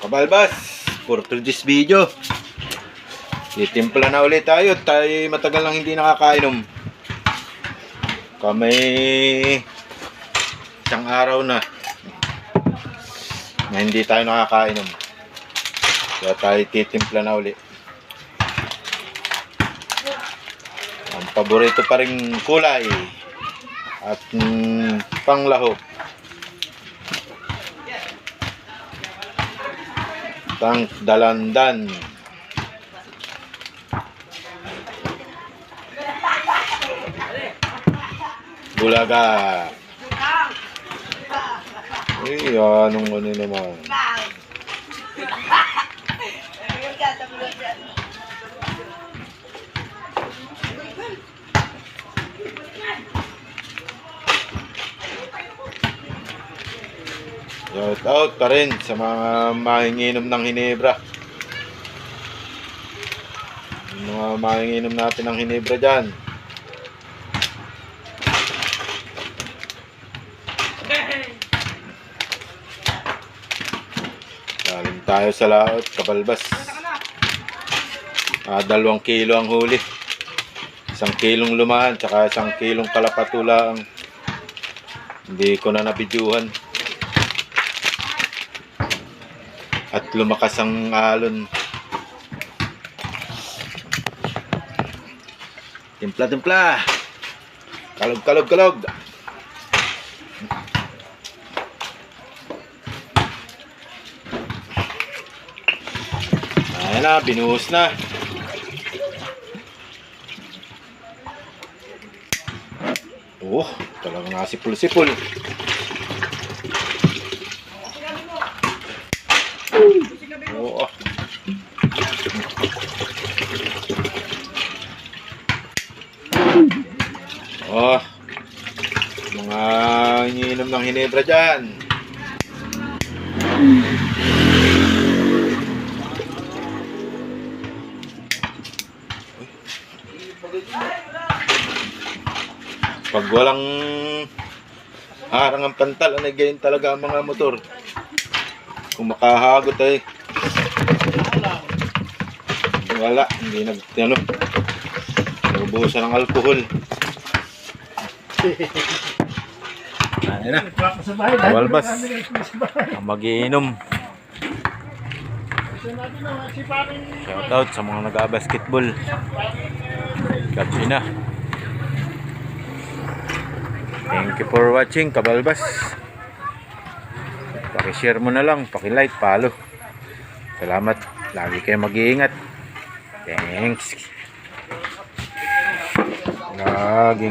Kabalbas, for today's video, titimpla na ulit tayo. Tayo matagal nang hindi nakakainom. Kami isang araw na hindi tayo nakakainom. Kaya tayo titimpla na ulit. Ang paborito pa rin kulay at panglahok, tang dalandan. Bulaga. Ay, anong ano naman. Shout out pa rin sa mga mahinginom ng Hinebra. Yung mga mahinginom natin ng Hinebra dyan. Galing tayo sa laot, Kabalbas. 2 kilo ang huli. 1 kilong lumahan, tsaka 1 kilong kalapatula ang hindi ko na nabidyuhan. At lumakas ang alon. Timpla. Kalog. Ayan na, binuhos na. Oh, talagang nasipul-sipul. Oo. Oh, mga iniinom ng Hinebra dyan. Pag walang harang ang pantal, ay ganyan talaga ang mga motor. Kung makahagot ay wala, hindi nabubusan ng alkohol. Ayan na, Kabalbas ang mag-iinom. Shout out sa mga nag-basketball. Gabi na. Thank you for watching, Kabalbas. Paki-share mo na lang, paki-like, follow. Salamat. Lagi kayo mag-iingat. Thanks. Lagi